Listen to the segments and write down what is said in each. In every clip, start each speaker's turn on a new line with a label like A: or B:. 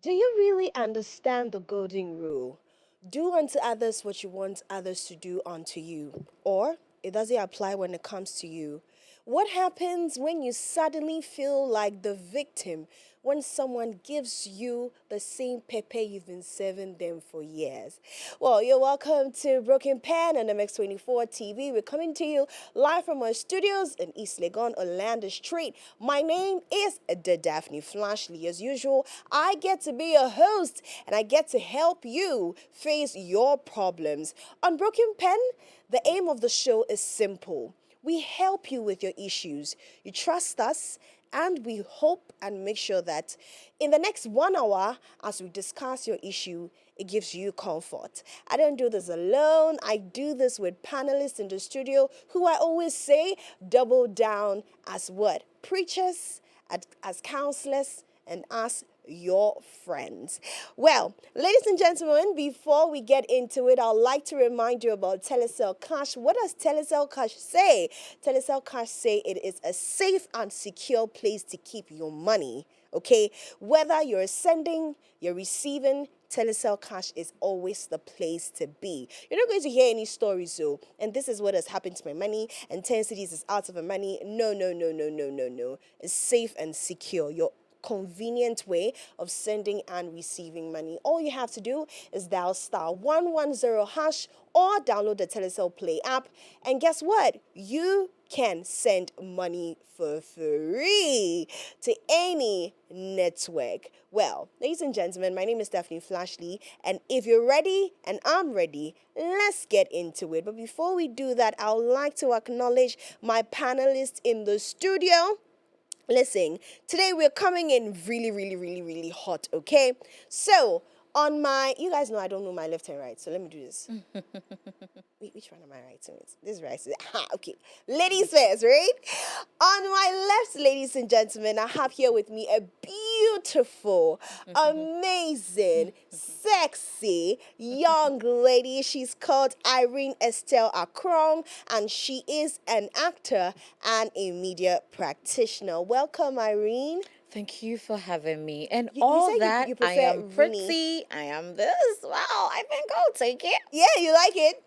A: Do you really understand the golden rule? Do unto others what you want others to do unto you. Or it doesn't apply when it comes to you. What happens when you suddenly feel like the victim when someone gives you the same pepe you've been serving them for years? Well, you're welcome to Broken Pen and MX24 TV. We're coming to you live from our studios in East Legon, Orlando Street. My name is the Daphne Flashley. As usual, I get to be a host and I get to help you face your problems. On Broken Pen, the aim of the show is simple. We help you with your issues. You trust us, and we hope and make sure that in the next 1 hour, as we discuss your issue, it gives you comfort. I don't do this alone. I do this with panelists in the studio who I always say double down as what? Preachers, as counselors, and as your friends. Well, ladies and gentlemen, before we get into it, I'd like to remind you about Telecel Cash. What does Telecel Cash say? Telecel Cash say it is a safe and secure place to keep your money. Okay, whether you're sending, you're receiving, Telecel Cash is always the place to be. You're not going to hear any stories, though, and this is what has happened to my money, and 10 cities is out of my money. No, no, no, no, no, no, no. It's safe and secure. Your convenient way of sending and receiving money. All you have to do is dial star 110 hash or download the Telecel Play app. And guess what? You can send money for free to any network. Well, ladies and gentlemen, my name is Daphne Flashley, and if you're ready and I'm ready, let's get into it. But before we do that, I would like to acknowledge my panelists in the studio. Listen, today we're coming in really, really, really, really hot, okay? So, on my, you guys know I don't know my left and right, so let me do this. Wait, which one am I writing with? This is right. Okay. Ladies first, right? On my left, ladies and gentlemen, I have here with me a beautiful, amazing, sexy young lady. She's called Irene Estelle Akrong, and she is an actor and a media practitioner. Welcome, Irene.
B: Thank you for having me. And
A: You
B: all
A: said
B: that,
A: you
B: I
A: prefer
B: am
A: Rini.
B: pretty, I am this. Wow, I think I'll take it.
A: Yeah, you like it?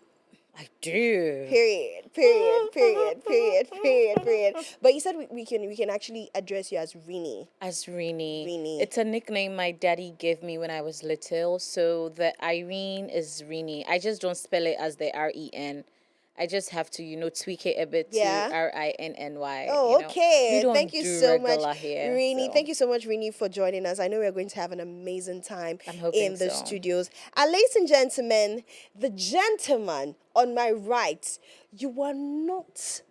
B: I do.
A: Period. Period. Period. Period. Period. Period. But you said we can actually address you as Rini.
B: As Rini.
A: Rini.
B: It's a nickname my daddy gave me when I was little. So the Irene is Rini. I just don't spell it as the REN. I just have to, tweak it a bit to
A: Yeah.
B: RINNY.
A: Oh,
B: We
A: okay. Thank
B: don't
A: you
B: do
A: so much,
B: regular here.
A: Rini.
B: So
A: Thank you so much, Rini, for joining us. I know we're going to have an amazing time
B: I'm hoping
A: in the
B: so.
A: studios. And ladies and gentlemen, the gentleman on my right, you are not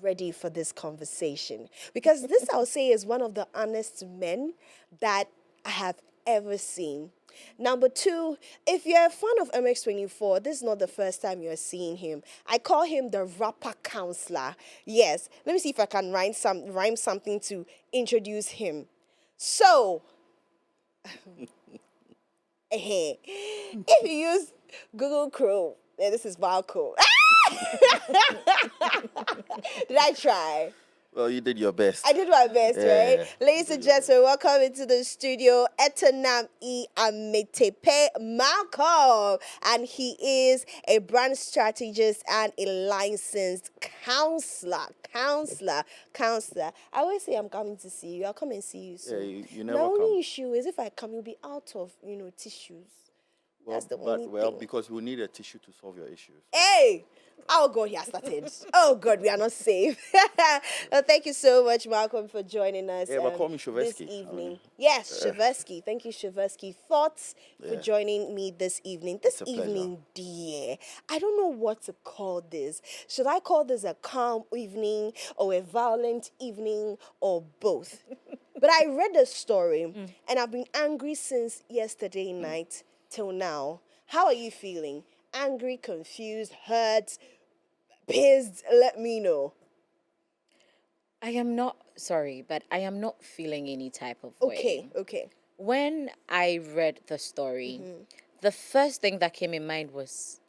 A: ready for this conversation because this, I'll say, is one of the honest men that I have ever seen. Number two, if you're a fan of MX24, this is not the first time you're seeing him. I call him the rapper counselor. Yes, let me see if I can rhyme something to introduce him. So, if you use Google Chrome, this is Valco. Did I try?
C: Well, you did your best.
A: I did my best,
C: Yeah.
A: right? Ladies and gentlemen, welcome into the studio, Etornam Ametepe Malcolm. And he is a brand strategist and a licensed counselor. Counselor. I always say I'm coming to see you. I'll come and see you
C: Yeah,
A: soon.
C: you
A: The
C: never
A: only
C: come.
A: issue is if I come, you'll be out of, tissues.
C: Well,
A: That's the only thing.
C: because we need a tissue to solve your issues.
A: Hey! Oh God, he has started. Oh God, we are not safe. Well, thank you so much, Malcolm, for joining us
C: Yeah, but call me
A: this
C: Shovetsky.
A: evening. Yes, Shavesky. Thank you, Shavesky. Thoughts for
C: Yeah.
A: joining me this evening.
C: It's
A: This
C: a pleasure.
A: evening, dear. I don't know what to call this. Should I call this a calm evening or a violent evening or both? But I read the story and I've been angry since yesterday night till now. How are you feeling? Angry, confused, hurt, pissed? Let me know.
B: I am not sorry, but I am not feeling any type of
A: Okay,
B: way.
A: okay.
B: When I read the story, the first thing that came in mind was,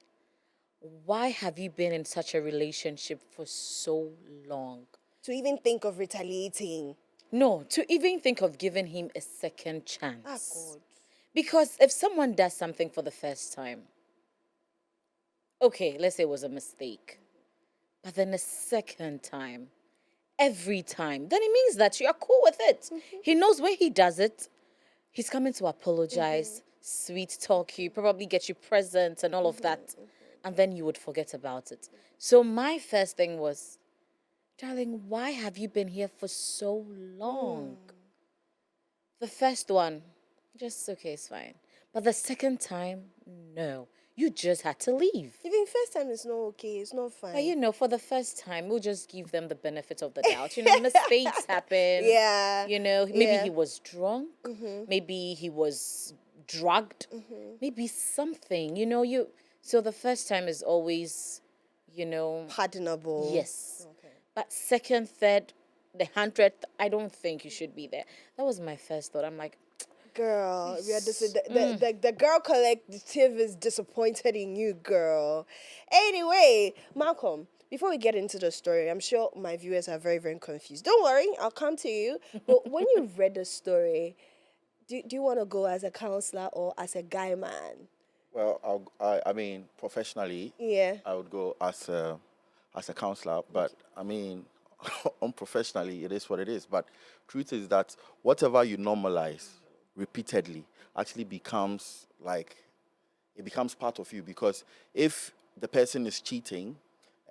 B: why have you been in such a relationship for so long?
A: To even think of retaliating.
B: No, to even think of giving him a second
A: Ah,
B: chance.
A: God.
B: Because if someone does something for the first time, okay, let's say it was a mistake, but then a second time, every time, then it means that you are cool with it. He knows when he does it, he's coming to apologize, sweet talk you, probably get you presents and all of that, and then you would forget about it. So my first thing was, darling, why have you been here for so long? The first one, just okay, it's fine. But the second time, no. You just had to leave.
A: Even first time is not okay. It's not fine.
B: But for the first time, we'll just give them the benefit of the doubt. Mistakes happen.
A: Yeah.
B: Maybe he was drunk. Maybe he was drugged. Maybe something. So the first time is always,
A: Pardonable.
B: yes.
A: Okay.
B: But second, third, the 100th, I don't think you should be there. That was my first thought. I'm like,
A: Girl, the girl collective is disappointed in you, girl. Anyway, Malcolm, before we get into the story, I'm sure my viewers are very, very confused. Don't worry, I'll come to you. But when you read the story, do you want to go as a counselor or as a guy man?
C: Well, I mean, professionally,
A: Yeah.
C: I would go as a counselor, but I mean, unprofessionally, it is what it is. But truth is that whatever you normalize repeatedly actually becomes it becomes part of you, because if the person is cheating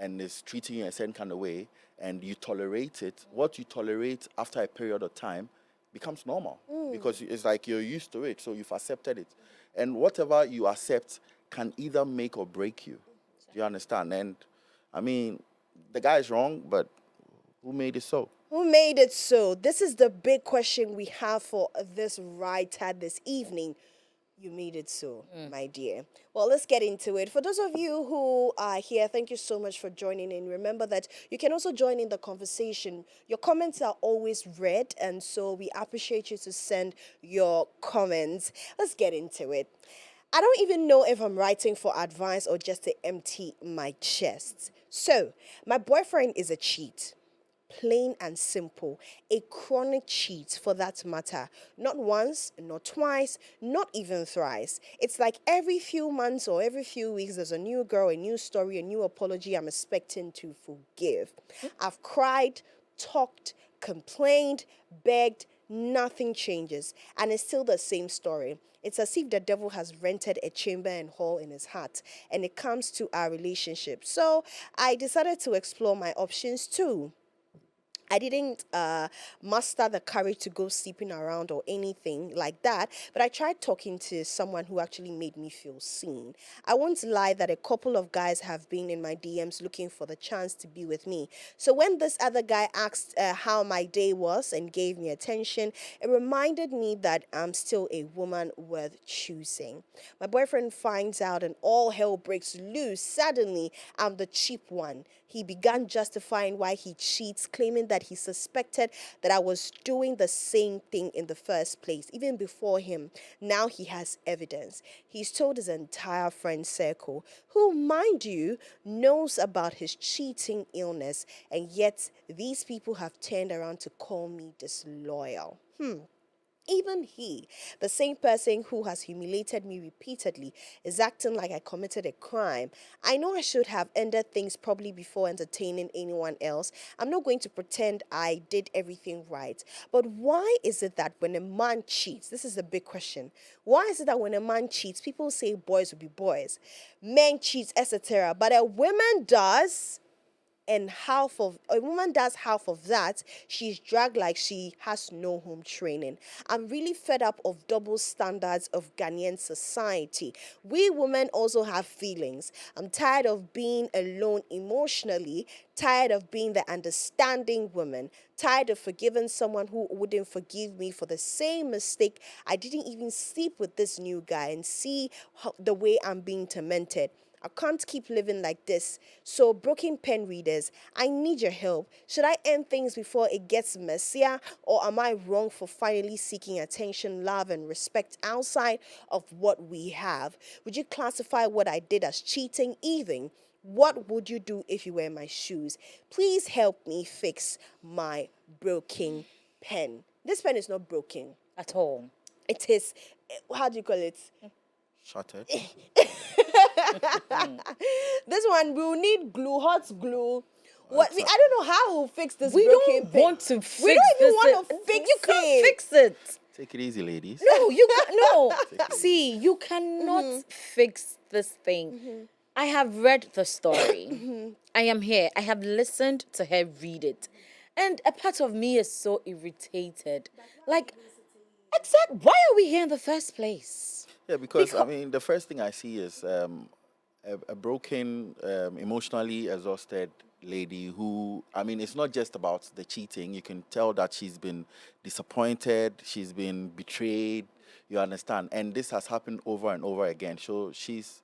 C: and is treating you a certain kind of way and you tolerate it, what you tolerate after a period of time becomes normal, because it's like you're used to it, so you've accepted it. And whatever you accept can either make or break you. Do you understand? And I mean, the guy is wrong, but who made it so?
A: Who made it so? This is the big question we have for this writer this evening. You made it so, my dear. Well, let's get into it. For those of you who are here, thank you so much for joining in. Remember that you can also join in the conversation. Your comments are always read, and so we appreciate you to send your comments. Let's get into it. I don't even know if I'm writing for advice or just to empty my chest. So, my boyfriend is a cheat. Plain and simple. A chronic cheat for that matter. Not once, not twice, not even thrice. It's like every few months or every few weeks there's a new girl, a new story, a new apology I'm expecting to forgive. I've cried, talked, complained, begged, nothing changes. And it's still the same story. It's as if the devil has rented a chamber and hall in his heart, and it comes to our relationship. So I decided to explore my options too. I didn't muster the courage to go sleeping around or anything like that, but I tried talking to someone who actually made me feel seen. I won't lie that a couple of guys have been in my DMs looking for the chance to be with me. So when this other guy asked how my day was and gave me attention, it reminded me that I'm still a woman worth choosing. My boyfriend finds out and all hell breaks loose. Suddenly, I'm the cheap one. He began justifying why he cheats, claiming that he suspected that I was doing the same thing in the first place, even before him. Now he has evidence. He's told his entire friend circle, who, mind you, knows about his cheating illness, and yet these people have turned around to call me disloyal. Even he, the same person who has humiliated me repeatedly, is acting like I committed a crime. I know I should have ended things probably before entertaining anyone else. I'm not going to pretend I did everything right. But why is it that when a man cheats, this is the big question. Why is it that when a man cheats, people say boys will be boys, men cheat, etc. But a woman does, and half of a woman does half of that, she's dragged like she has no home training. I'm really fed up of double standards of Ghanaian society. We women also have feelings. I'm tired of being alone emotionally, tired of being the understanding woman, tired of forgiving someone who wouldn't forgive me for the same mistake. I didn't even sleep with this new guy and see the way I'm being tormented. I can't keep living like this. So, broken pen readers, I need your help. Should I end things before it gets messier? Or am I wrong for finally seeking attention, love, and respect outside of what we have? Would you classify what I did as cheating? Even what would you do if you were in my shoes? Please help me fix my broken pen. This pen is not broken.
B: at all.
A: it is, how do you call it?
C: Shattered.
A: This one will need glue, hot glue.
C: It's
A: I don't know how we'll fix this
B: We
A: broken
B: don't
A: thing.
B: want to fix
A: We don't even
B: this.
A: want to fix
B: You can't
A: it.
B: fix it.
C: Take it easy, ladies.
B: No, you can no. See, you cannot fix this thing. I have read the story. I am here. I have listened to her read it. And a part of me is so irritated. Like, why are we here in the first place?
C: Yeah, because I mean, the first thing I see is a broken, emotionally exhausted lady who, I mean, it's not just about the cheating. You can tell that she's been disappointed, she's been betrayed. You understand, and this has happened over and over again. So she's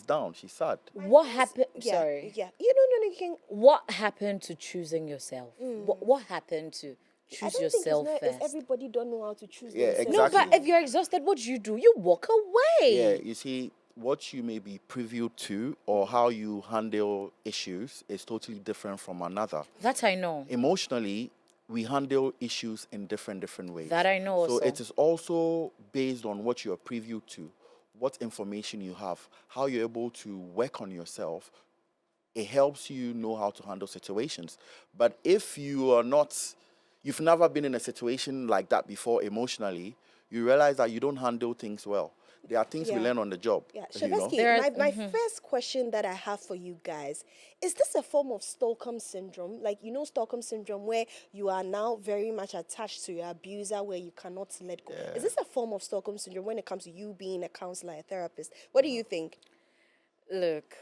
C: down, she's sad.
B: What happened?
A: Yeah,
B: Sorry.
A: yeah. You don't know anything.
B: What happened to choosing yourself? What happened to
A: I
B: choose
A: don't
B: yourself
A: think it's
B: first?
A: everybody don't know how to choose
C: Yeah,
A: themselves.
B: No,
C: exactly.
B: but if you're exhausted, what do? You walk away.
C: Yeah, you see, what you may be privy to or how you handle issues is totally different from another.
B: That I know.
C: Emotionally, we handle issues in different ways.
B: That I know
C: So
B: also.
C: it is also based on what you are privy to, what information you have, how you're able to work on yourself. It helps you know how to handle situations. But if you've never been in a situation like that before emotionally, you realize that you don't handle things well. There are things we
A: Yeah.
C: learn on the job.
A: Yeah,
C: You know?
A: Shavetsky, my first question that I have for you guys, is this a form of Stockholm syndrome? Like, you know, Stockholm syndrome where you are now very much attached to your abuser where you cannot let go. Is this a form of Stockholm syndrome when it comes to you being a counselor, a therapist? What do you think?
B: Look,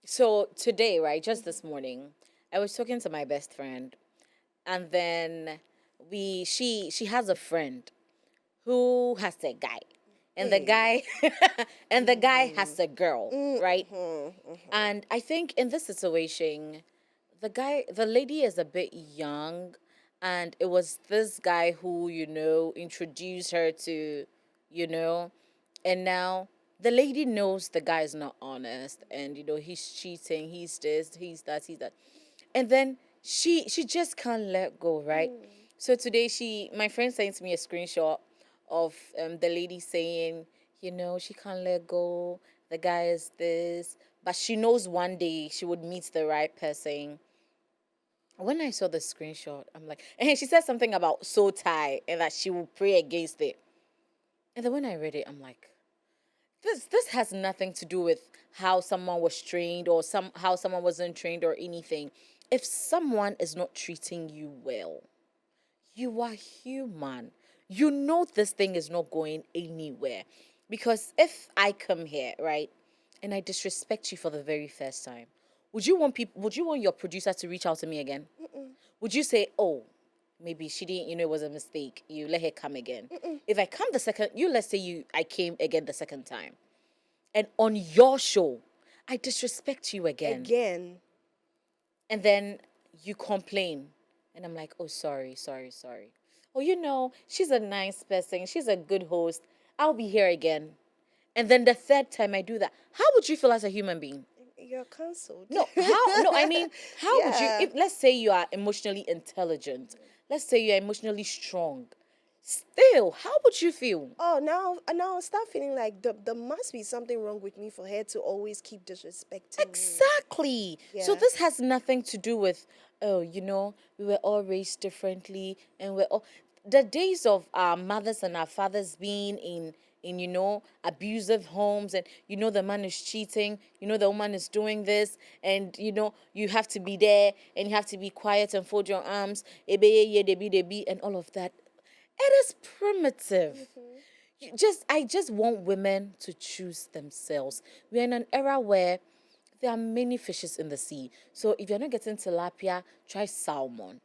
B: so today, right, just this morning, I was talking to my best friend, and then she has a friend who has a guy, and the guy and the guy has a girl, right? And I think in this situation, the lady is a bit young, and it was this guy who introduced her to, you know, and now the lady knows the guy is not honest, and he's cheating, he's this, he's that, and then she just can't let go, right? So today my friend sent me a screenshot of the lady saying, she can't let go, the guy is this, but she knows one day she would meet the right person. When I saw the screenshot, I'm like, and she said something about soul tie and that she will pray against it. And then when I read it, I'm like, this has nothing to do with how someone was trained or how someone wasn't trained or anything. If someone is not treating you well, you are human. You know this thing is not going anywhere. Because if I come here, right, and I disrespect you for the very first time, would you want your producer to reach out to me again? Would you say, oh, maybe she didn't, it was a mistake, you let her come again? If I come the second, let's say I came again the second time, and on your show, I disrespect you again. And then you complain. And I'm like, oh, sorry. Oh, she's a nice person. She's a good host. I'll be here again. And then the third time I do that, how would you feel as a human being?
A: You're cancelled.
B: No, how? No, I mean, how would you,
A: Yeah.
B: if let's say you are emotionally intelligent, let's say you're emotionally strong, still, how would you feel?
A: Oh, now I start feeling like there must be something wrong with me for her to always keep disrespecting me.
B: Exactly. So
A: Yeah.
B: this has nothing to do with, oh, we were all raised differently, and we're all the days of our mothers and our fathers being in abusive homes, and the man is cheating, the woman is doing this, and you have to be there and you have to be quiet and fold your arms, and all of that. It is primitive. I just want women to choose themselves. We're in an era where there are many fishes in the sea. So if you're not getting tilapia, try salmon.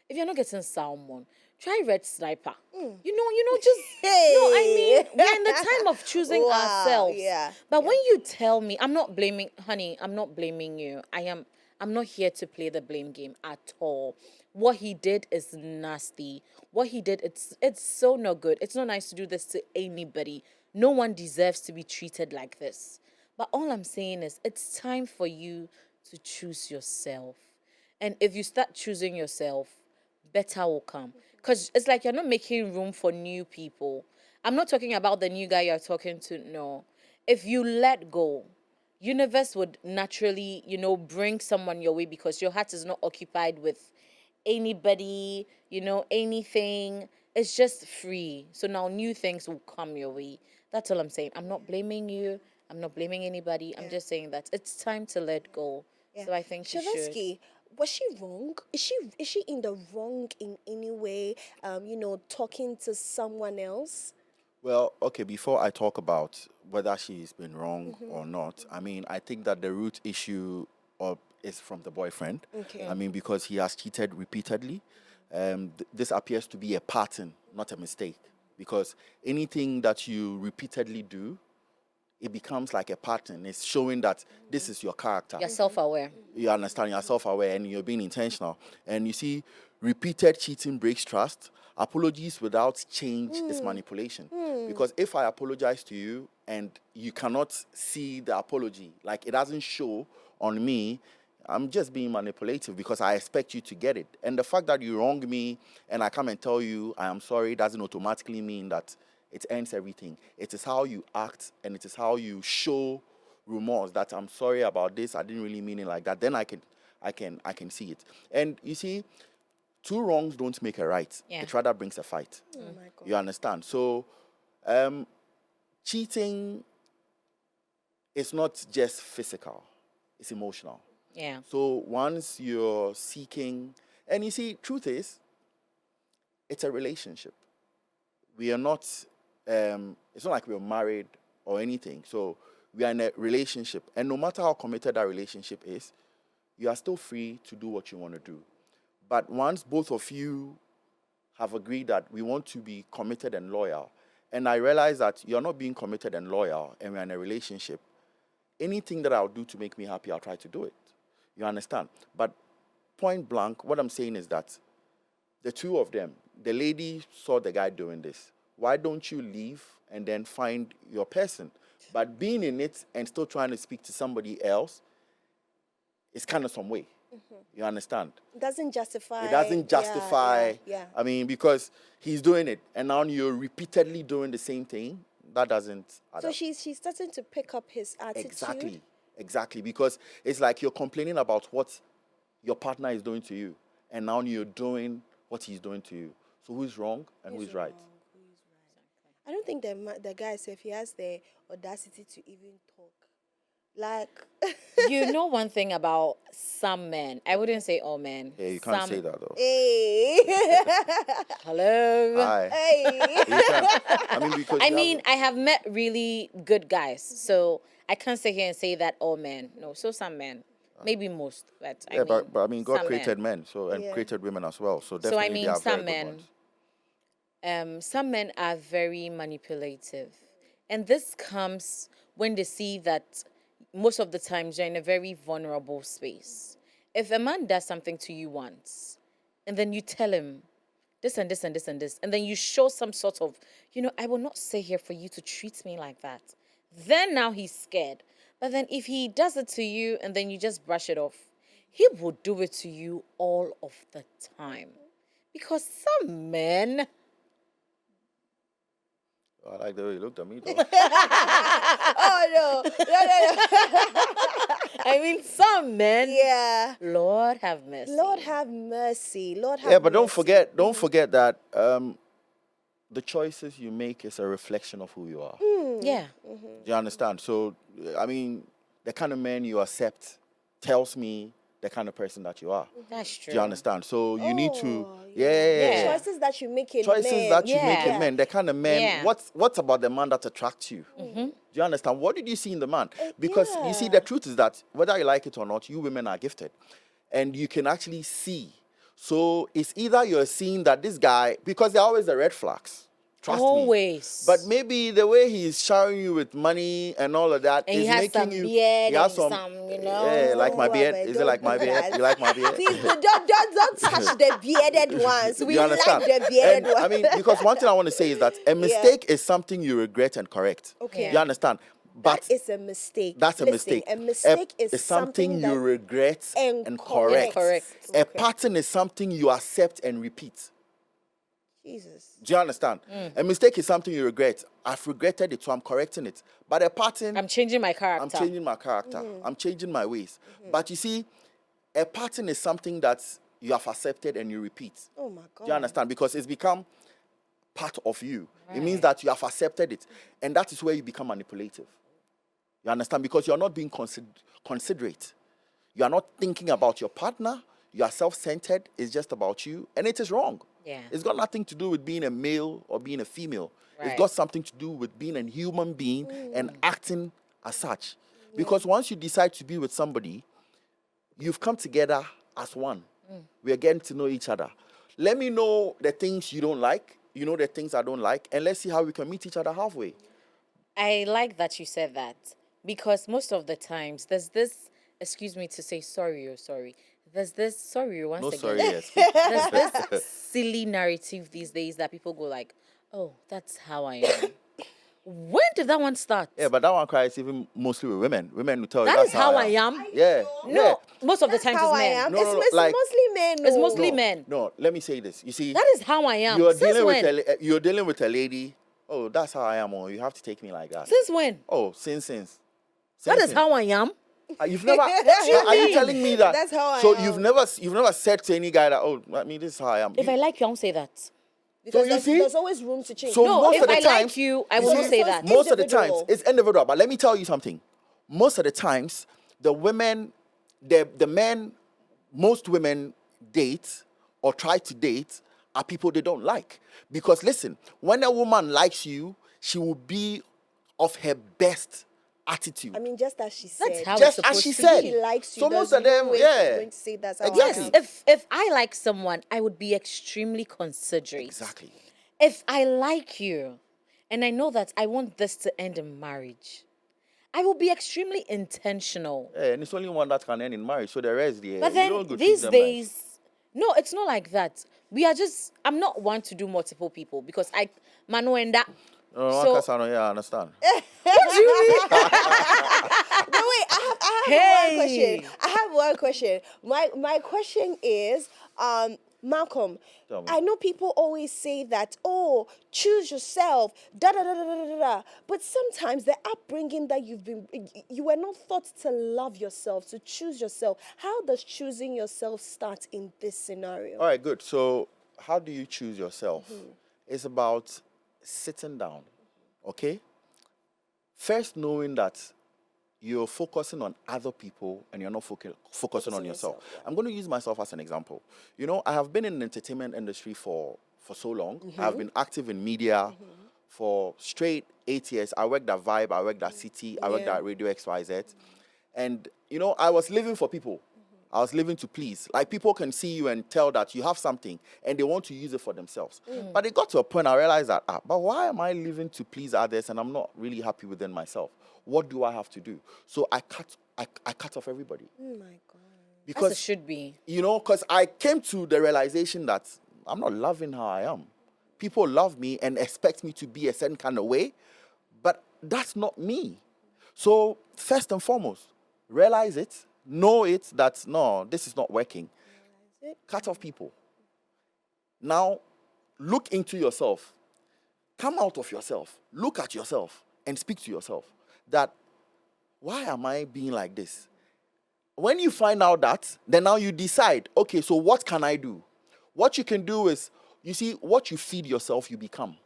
B: If you're not getting salmon, try red sniper. Just no, I mean, we're in the time of choosing
A: Wow,
B: ourselves.
A: yeah,
B: But when you tell me, I'm not blaming, honey, I'm not blaming you. I'm not here to play the blame game at all. What he did is nasty. What he did, it's so not good. It's not nice to do this to anybody. No one deserves to be treated like this. But all I'm saying is it's time for you to choose yourself. And if you start choosing yourself, better will come. Because it's like you're not making room for new people. I'm not talking about the new guy you're talking to. No. If you let go, universe would naturally, bring someone your way because your heart is not occupied with anybody, anything. It's just free. So now new things will come your way. That's all I'm saying. I'm not blaming you. I'm not blaming anybody. I'm just saying that it's time to let go.
A: Yeah.
B: So I think you should.
A: Shavansky, was she wrong? Is she in the wrong in any way? Talking to someone else.
C: Well, okay, before I talk about whether she's been wrong or not, I mean, I think that the root issue is from the boyfriend.
A: Okay.
C: I mean, because he has cheated repeatedly. This appears to be a pattern, not a mistake. Because anything that you repeatedly do, it becomes like a pattern. It's showing that this is your character.
B: You're self-aware.
C: You understand, you're self-aware and you're being intentional. And you see, repeated cheating breaks trust. Apologies without change is manipulation. Because if I apologize to you and you cannot see the apology, like it doesn't show on me, I'm just being manipulative because I expect you to get it. And the fact that you wrong me and I come and tell you I am sorry doesn't automatically mean that it ends everything. It is how you act and it is how you show remorse that I'm sorry about this. I didn't really mean it like that. Then I can see it. And you see, two wrongs don't make a right.
B: Yeah.
C: It rather brings a fight.
A: Oh my God.
C: You understand? So, cheating is not just physical; it's emotional.
B: Yeah.
C: So once you're seeking, and you see, truth is, it's a relationship. We are not. It's not like we're married or anything. So we are in a relationship, and no matter how committed that relationship is, you are still free to do what you want to do. But once both of you have agreed that we want to be committed and loyal, and I realize that you're not being committed and loyal, and we're in a relationship, anything that I'll do to make me happy, I'll try to do it. You understand? But point blank, what I'm saying is that the two of them, the lady saw the guy doing this. Why don't you leave and then find your person? But being in it and still trying to speak to somebody else is kind of some way. You understand?
A: It doesn't justify.
C: It doesn't justify.
A: Yeah.
C: I mean, because he's doing it, and now you're repeatedly doing the same thing. That doesn't add
A: So
C: up.
A: she's starting to pick up his attitude.
C: Exactly. Because it's like you're complaining about what your partner is doing to you, and now you're doing what he's doing to you. So who's wrong and who's right?
A: I don't think the guy, if he has the audacity to even talk, like.
B: You know one thing about some men. I wouldn't say all men.
C: Yeah, you can't say that though.
A: Hey.
B: Hello.
C: Hi.
A: Hey.
C: You can't. I mean, because
B: I have met really good guys, so I can't sit here and say that all men. No, so some men, maybe most. But
C: I mean, God
B: some
C: created
B: men.
C: men, so and created women as well. So
B: So
C: definitely, there are
B: some
C: very good
B: men.
C: ones.
B: Some men are very manipulative, and this comes when they see that most of the times you're in a very vulnerable space. If a man does something to you once, and then you tell him this and this and this and this, and then you show some sort of, I will not stay here for you to treat me like that. Then now he's scared. But then if he does it to you and then you just brush it off, he will do it to you all of the time. Because some men...
C: I like the way you looked at me, though.
A: Oh no.
B: I mean, some men...
A: Yeah.
B: Lord have mercy.
A: Lord have mercy. Lord have
C: Yeah, but
A: mercy.
C: don't forget that the choices you make is a reflection of who you are.
B: Yeah.
C: Do you understand? So, I mean, the kind of man you accept tells me the kind of person that you are.
B: That's true.
C: Do you understand? So you need to,
B: Yeah.
A: Choices that you make in
C: choices
A: men.
C: that you make
B: Yeah.
C: in men, the kind of men.
B: Yeah.
C: What's about the man that attracts you? Do you understand? What did you see in the man? Because you see, the truth is that whether you like it or not, you women are gifted, and you can actually see. So it's either you're seeing that this guy, because there are always the red flags. Trust me.
B: Always.
C: But maybe the way he's showering you with money and all of that
B: And
C: is
B: he has
C: making
B: some
C: you.
B: beard
C: He has
B: and
C: some,
B: some,
C: like my
A: Oh,
C: beard.
A: Robert,
C: Is it like
A: don't
C: my
A: do
C: beard?
A: that.
C: You like my beard?
A: Please don't touch the bearded ones. We
C: You
A: like
C: understand?
A: the bearded
C: And,
A: ones.
C: I mean, because one thing I want to say is that a mistake is something you regret and correct.
A: Okay.
C: You understand? But
A: that is a mistake.
C: that's a
A: Listen,
C: mistake.
A: A mistake is
C: something you
A: that
C: regret
A: and
C: correct.
B: correct.
C: A pattern is something you accept and repeat.
A: Jesus.
C: Do you understand? A mistake is something you regret. I've regretted it, so I'm correcting it. But a pattern,
B: I'm changing my character.
C: I'm changing my character. I'm changing my ways. But you see, a pattern is something that you have accepted and you repeat.
A: Oh my God.
C: Do you understand? Because it's become part of you. It means
B: Right.
C: that you have accepted it. And that is where you become manipulative. You understand? Because you're not being considerate. You are not thinking about your partner. You are self-centered. It's just about you. And it is wrong.
B: Yeah.
C: It's got nothing to do with being a male or being a female. It's
B: Right.
C: got something to do with being a human being and acting as such. Because once you decide to be with somebody, you've come together as one. We are getting to know each other. Let me know the things you don't like. You know the things I don't like. And let's see how we can meet each other halfway.
B: I like that you said that because most of the times there's this, excuse me to say sorry or sorry. There's this, sorry once
C: No,
B: again.
C: sorry, yes.
B: There's this silly narrative these days that people go like, oh, that's how I am. When did that one start?
C: Yeah, but that one cries even mostly with women. Women will tell you
B: That
C: that's
B: is how I am.
C: Yeah.
B: No, most of the
A: That's
B: times
A: how
B: it's
A: I
B: men.
A: am.
C: No, no, no,
A: It's
C: like-
A: mostly men.
B: It's
A: no.
B: mostly men.
C: No, let me say this. You see,
B: That is how I am.
C: you're
B: Since
C: dealing
B: when?
C: with you're dealing with a lady. Oh, that's how I am. Or you have to take me like that.
B: Since when?
C: Oh, since.
B: That is how I am.
C: You've never. Are you telling me that?
A: That's how I
C: So
A: am.
C: you've never said to any guy that, oh, I mean, this is how I am.
B: If I like you, I won't say that.
A: Because
C: you see?
A: there's always room to change.
C: So
B: No,
C: most
B: if
C: of the
B: I
C: times,
B: like you, I
C: you
B: will not
C: see,
B: say that.
C: Most of the times,
A: Individual.
C: it's individual. But let me tell you something. Most of the times, the women, the men, most women date or try to date are people they don't like. Because listen, when a woman likes you, she will be of her best attitude.
A: I mean, just as she said.
B: That's how
C: Just
B: it's
C: as
B: supposed
C: she
B: to
C: said.
B: be.
A: She likes you.
C: So
A: there's
C: most of them,
A: no way
C: yeah.
A: she's going to say that's how
C: Exactly.
A: I am.
B: If I like someone, I would be extremely considerate.
C: Exactly.
B: If I like you, and I know that I want this to end in marriage, I will be extremely intentional.
C: Yeah, and it's only one that can end in marriage. So the rest, yeah.
B: But
C: you
B: then
C: don't go treat
B: these
C: them
B: days,
C: nice.
B: no, it's not like that. I'm not one to do multiple people because Manuenda.
C: No,
B: So-
C: one can, yeah, I understand.
B: What do you mean?
A: No, wait, I have
B: Hey.
A: one question. I have one question. My question is, Malcolm,
C: Tell me.
A: I know people always say that, oh, choose yourself, da da da da da da da. But sometimes the upbringing that you were not taught to love yourself, to choose yourself. How does choosing yourself start in this scenario?
C: All right, good. So how do you choose yourself? It's about sitting down, okay? First, knowing that you're focusing on other people and you're not focusing on yourself. I'm going to use myself as an example. You know, I have been in the entertainment industry for so long. I've been active in media for straight 8 years. I worked at Vibe, I worked at City, I worked
A: Yeah.
C: at Radio XYZ. And, you know, I was living for people. I was living to please. Like, people can see you and tell that you have something and they want to use it for themselves. But it got to a point I realized that, but why am I living to please others and I'm not really happy within myself? What do I have to do? So I cut off everybody.
A: Oh my God.
B: As it
C: Because,
B: should be.
C: you know, because I came to the realization that I'm not loving how I am. People love me and expect me to be a certain kind of way, but that's not me. So first and foremost, realize it, know it that no, this is not working. Cut off people. Now, look into yourself. Come out of yourself. Look at yourself and speak to yourself that, why am I being like this? When you find out that, then now you decide, okay, so what can I do? What you can do is, you see, what you feed yourself, you become.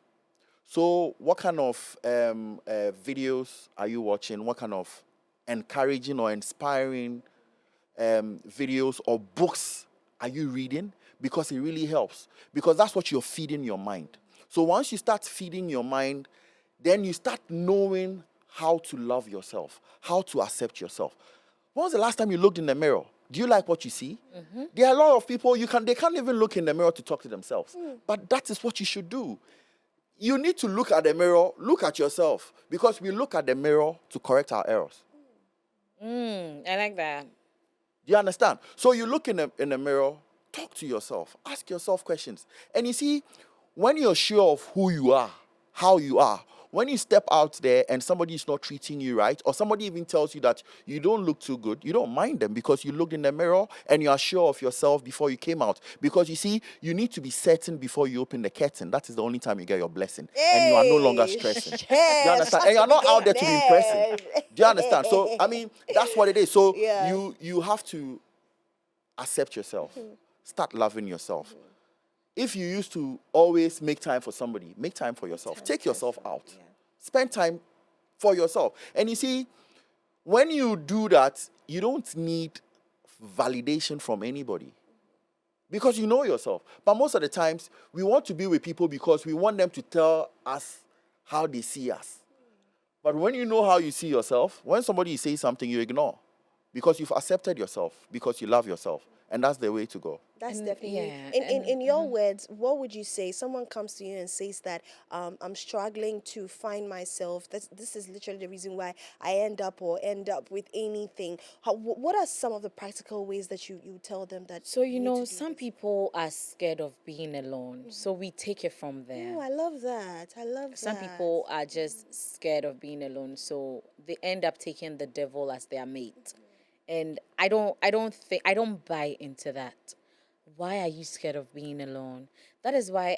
C: So what kind of videos are you watching? What kind of encouraging or inspiring videos or books are you reading? Because it really helps. Because that's what you're feeding your mind. So once you start feeding your mind, then you start knowing how to love yourself, how to accept yourself. When was the last time you looked in the mirror? Do you like what you see? There are a lot of people, they can't even look in the mirror to talk to themselves. But that is what you should do. You need to look at the mirror, look at yourself, because we look at the mirror to correct our errors.
B: I like that.
C: Do you understand? So you look in the mirror, talk to yourself, ask yourself questions. And you see, when you're sure of who you are, how you are, when you step out there and somebody is not treating you right, or somebody even tells you that you don't look too good, you don't mind them because you looked in the mirror and you are sure of yourself before you came out. Because you see, you need to be certain before you open the curtain. That is the only time you get your blessing. And you are no longer stressing. Do you understand? And you're not out there to be impressing. Do you understand? So, I mean, that's what it is. So
A: Yeah.
C: you have to accept yourself. Start loving yourself. If you used to always make time for somebody, make time for yourself. Take yourself out.
A: Yeah.
C: Spend time for yourself. And you see, when you do that, you don't need validation from anybody because you know yourself. But most of the times, we want to be with people because we want them to tell us how they see us. But when you know how you see yourself, when somebody says something, you ignore because you've accepted yourself, because you love yourself. And that's the way to go.
A: That's
B: And,
A: definitely.
B: yeah,
A: In your words, what would you say? Someone comes to you and says that I'm struggling to find myself. This is literally the reason why I end up with anything. What are some of the practical ways that you tell them that?
B: So,
A: you need to do
B: some
A: this?
B: people are scared of being alone. So we take it from there.
A: Oh, I love that. I love
B: Some
A: that.
B: people are just scared of being alone. So they end up taking the devil as their mate. And I don't buy into that. Why are you scared of being alone? That is why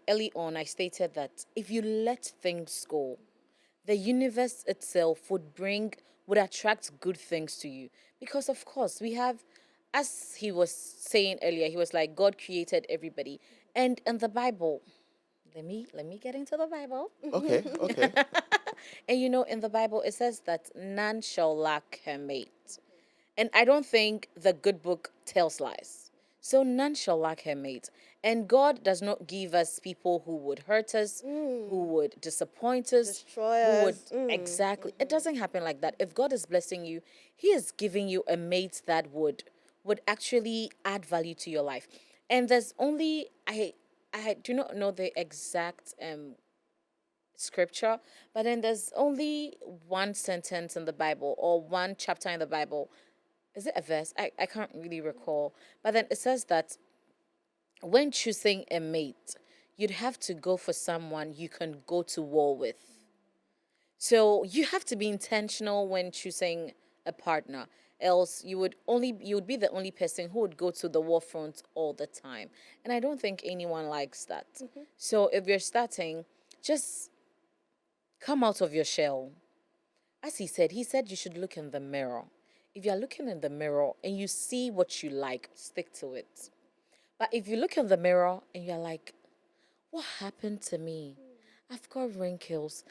B: early on I stated that if you let things go, the universe itself would attract good things to you. Because of course we have, as he was saying earlier, he was like, God created everybody. And in the Bible, let me get into the Bible.
C: Okay.
B: And in the Bible it says that none shall lack her mate. And I don't think the good book tells lies. So none shall lack her mate. And God does not give us people who would hurt us, who would disappoint us,
A: Destroy
B: who
A: us.
B: would exactly. It doesn't happen like that. If God is blessing you, He is giving you a mate that would actually add value to your life. And there's only I do not know the exact scripture, but then there's only one sentence in the Bible or one chapter in the Bible. Is it a verse? I can't really recall. But then it says that when choosing a mate, you'd have to go for someone you can go to war with. So you have to be intentional when choosing a partner. Else you would be the only person who would go to the war front all the time. And I don't think anyone likes that. So if you're starting, just come out of your shell. As he said you should look in the mirror. If you're looking in the mirror and you see what you like, stick to it. But if you look in the mirror and you're like, what happened to me? I've got wrinkles.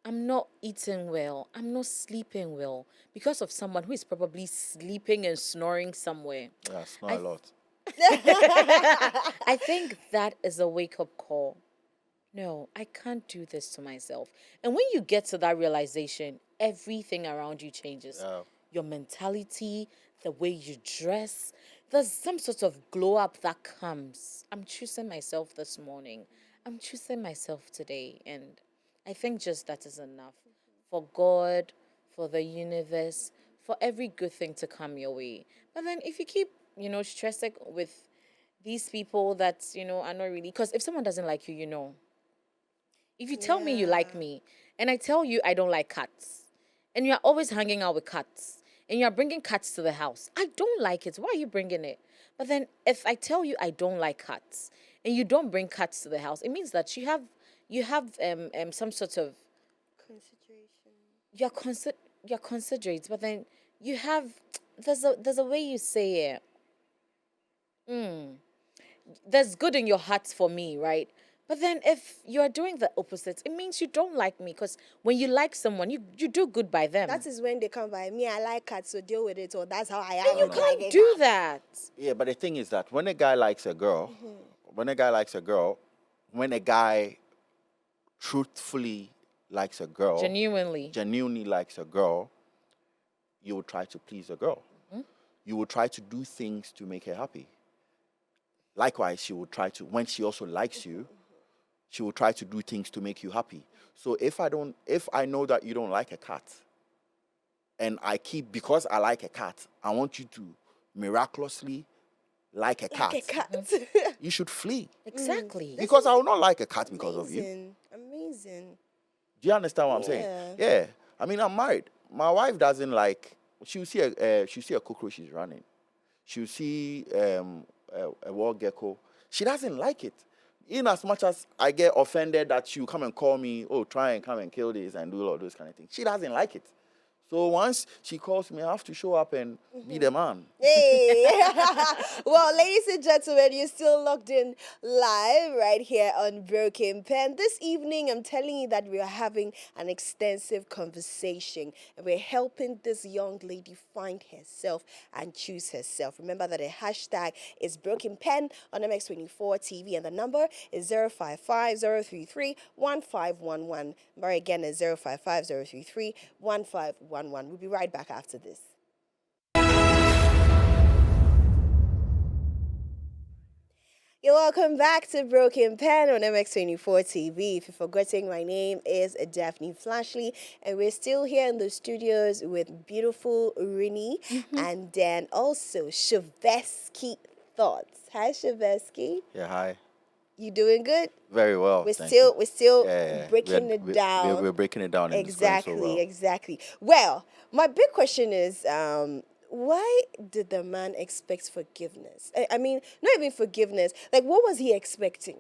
B: I'm not eating well. I'm not sleeping well because of someone who is probably sleeping and snoring somewhere.
C: Yeah, it's not a lot.
B: I think that is a wake-up call. No, I can't do this to myself. And when you get to that realization, everything around you changes.
C: Yeah.
B: Your mentality, the way you dress, there's some sort of glow up that comes. I'm choosing myself this morning. I'm choosing myself today. And I think just that is enough for God, for the universe, for every good thing to come your way. But then if you keep, stressing with these people that, are not really, because if someone doesn't like you, if you tell me you like me and I tell you I don't like cats and you're always hanging out with cats and you're bringing cats to the house, I don't like it. Why are you bringing it? But then if I tell you I don't like cats and you don't bring cats to the house, it means that you have some sort of
A: Consideration.
B: you're considerate, but then you have there's a way you say it. There's good in your heart for me, right? But then if you're doing the opposite, it means you don't like me, because when you like someone, you do good by them.
A: That is when they come by me. I like cats, so deal with it. Or that's how I am.
B: and you can't do that.
C: Yeah, but the thing is that when a guy likes a girl, when a guy truthfully likes a girl, genuinely likes a girl, you will try to please a girl. You will try to do things to make her happy. Likewise, she will try to, when she also likes you, she will try to do things to make you happy. So if I know that you don't like a cat, and because I like a cat, I want you to miraculously like a cat. You should flee.
B: Exactly.
C: Because I will not like a cat because of you.
A: Amazing.
C: Do Do you understand what I'm saying? Yeah. I mean, I'm married. My wife doesn't like. She'll see a cockroach is running. She'll see a wall gecko. She doesn't like it. In as much as I get offended that she'll come and call me, oh, try and come and kill this and do all those kind of things. She doesn't like it. So once she calls me, I have to show up and be the man.
A: Hey! Well, ladies and gentlemen, you're still locked in live right here on Broken Pen. This evening, I'm telling you that we are having an extensive conversation and we're helping this young lady find herself and choose herself. Remember that the hashtag is Broken Pen on MX24 TV and the number is 055 033 1511. Number again is 055 033 1511. We'll be right back after this. You're welcome back to Broken Pen on MX24 TV. If you're forgetting, my name is Daphne Flashley, and we're still here in the studios with beautiful Irene and then also Shavesky Thoughts. Hi, Shavesky.
C: Yeah, hi.
A: You doing good?
C: Very well.
A: We're
C: thank
A: still
C: you.
A: breaking it down.
C: We're breaking it down. And it's going so well.
A: Exactly. Well, my big question is, why did the man expect forgiveness? I mean, not even forgiveness. Like, what was he expecting?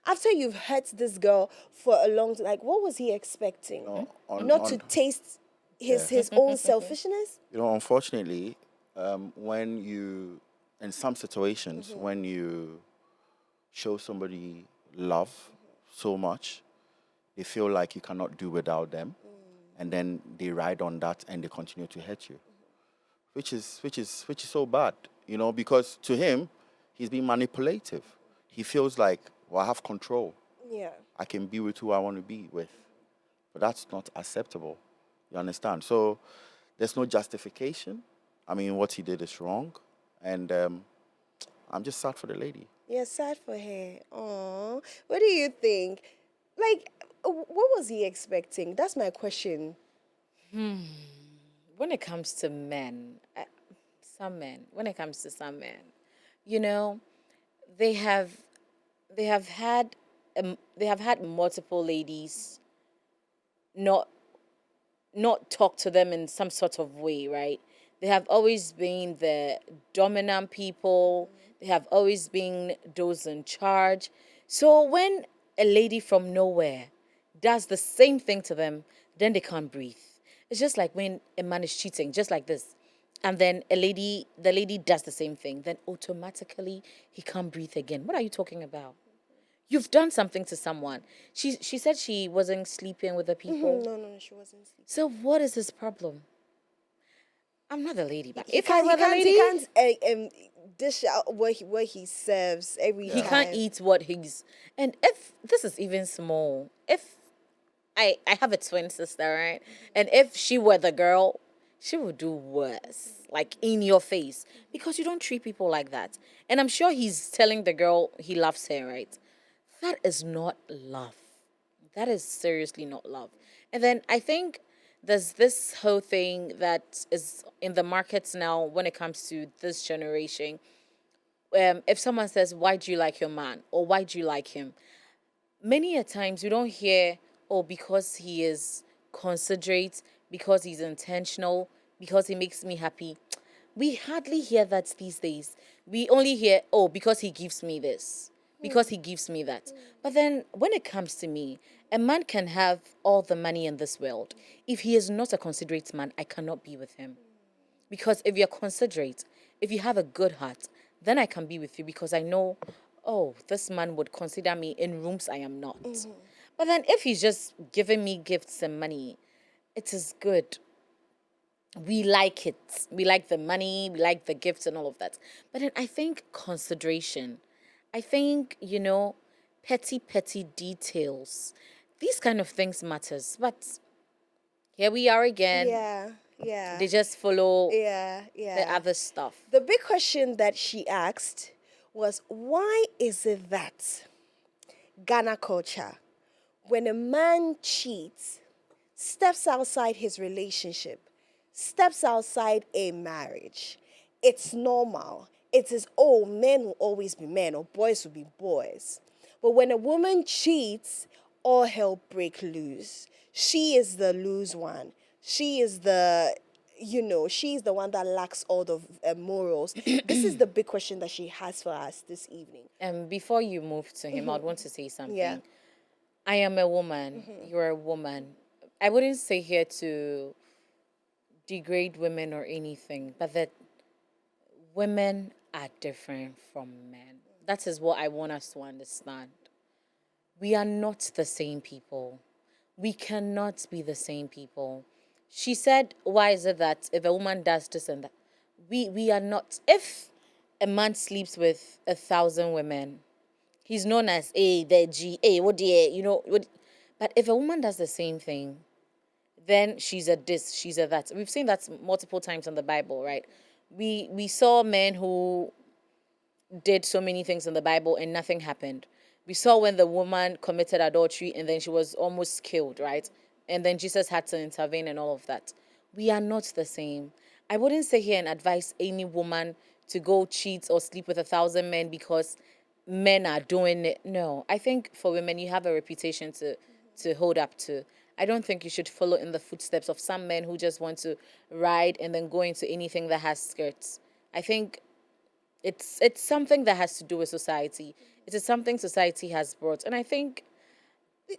A: After you've hurt this girl for a long time, like, what was he expecting? Not to taste his own selfishness?
C: You know, unfortunately, when you, in some situations, when you show somebody love so much, they feel like you cannot do without them, and then they ride on that and they continue to hurt you, which is so bad, you know, because to him, he's being manipulative. He feels like, well, I have control.
A: Yeah.
C: I can be with who I want to be with, but that's not acceptable. You understand? So there's no justification. I mean, what he did is wrong, and I'm just sad for the lady.
A: Yeah, sad for her. Oh, what do you think? Like, what was he expecting? That's my question.
B: When it comes to men, when it comes to some men, you know, they have had multiple ladies not talk to them in some sort of way, right? They have always been the dominant people. They have always been those in charge. So when a lady from nowhere does the same thing to them, then they can't breathe. It's just like when a man is cheating, just like this. And then the lady does the same thing, then automatically he can't breathe again. What are you talking about? You've done something to someone. She said she wasn't sleeping with the people.
A: No, she wasn't sleeping.
B: So what is his problem? I'm not a lady, but
A: He
B: if I were the lady,
A: he can't dish out what he serves every
B: he
A: time.
B: can't eat what he's. And if this is even small, if I have a twin sister, right? And if she were the girl, she would do worse, like in your face, because you don't treat people like that. And I'm sure he's telling the girl he loves her, right? That is not love. That is seriously not love. And then I think there's this whole thing that is in the markets now when it comes to this generation. If someone says, why do you like your man? Or why do you like him? Many a times you don't hear, oh, because he is considerate, because he's intentional, because he makes me happy. We hardly hear that these days. We only hear, oh, because he gives me this, because he gives me that. But then when it comes to me, a man can have all the money in this world. If he is not a considerate man, I cannot be with him. Because if you're considerate, if you have a good heart, then I can be with you because I know, oh, this man would consider me in rooms I am not. But then if he's just giving me gifts and money, it is good. We like it. We like the money, we like the gifts and all of that. But then I think consideration, I think, petty details, these kind of things matters. But here we are again.
A: Yeah.
B: They just follow
A: Yeah.
B: the other stuff.
A: The big question that she asked was, why is it that Ghana culture, when a man cheats, steps outside his relationship, steps outside a marriage, it's normal. It is, oh, men will always be men or boys will be boys. But when a woman cheats, all hell break loose. She is the loose one. She is the, she's the one that lacks all the morals. This is the big question that she has for us this evening.
B: Before you move to him, I'd want to say something.
A: Yeah.
B: I am a woman. You're a woman. I wouldn't say here to degrade women or anything, but that women are different from men. That is what I want us to understand. We are not the same people. We cannot be the same people. She said, why is it that if a woman does this and that, we are not. If a man sleeps with 1,000 women, he's known as the G, what the, but if a woman does the same thing, then she's a this, she's a that. We've seen that multiple times in the Bible, right? We saw men who did so many things in the Bible and nothing happened. We saw when the woman committed adultery and then she was almost killed, right? And then Jesus had to intervene and all of that. We are not the same. I wouldn't sit here and advise any woman to go cheat or sleep with 1,000 men because men are doing it. No, I think for women, you have a reputation to hold up to. I don't think you should follow in the footsteps of some men who just want to ride and then go into anything that has skirts. I think it's something that has to do with society. It is something society has brought. And I think...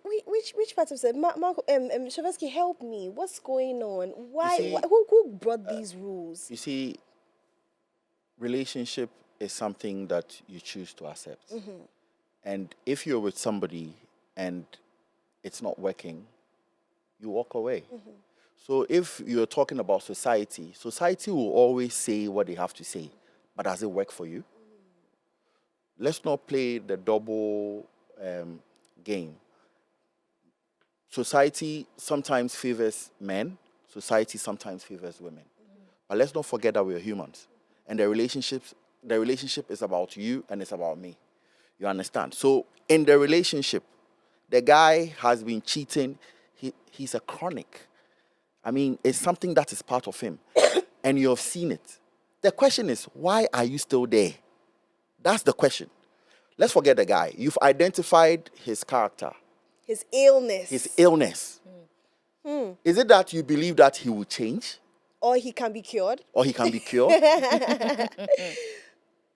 A: Which part of it? Marco, Shavetsky, help me. What's going on? Why?
C: see,
A: Who brought these rules?
C: You see, relationship is something that you choose to accept. And if you're with somebody and it's not working, you walk away. So if you're talking about society will always say what they have to say. But does it work for you? Let's not play the double game. Society sometimes favors men. Society sometimes favors women. But let's not forget that we're humans. And the relationship is about you and it's about me. You understand? So in the relationship, the guy has been cheating. He's a chronic. I mean, it's something that is part of him. And you have seen it. The question is, why are you still there? That's the question. Let's forget the guy. You've identified his character.
A: His illness.
C: Is it that you believe that he will change?
A: Or he can be cured?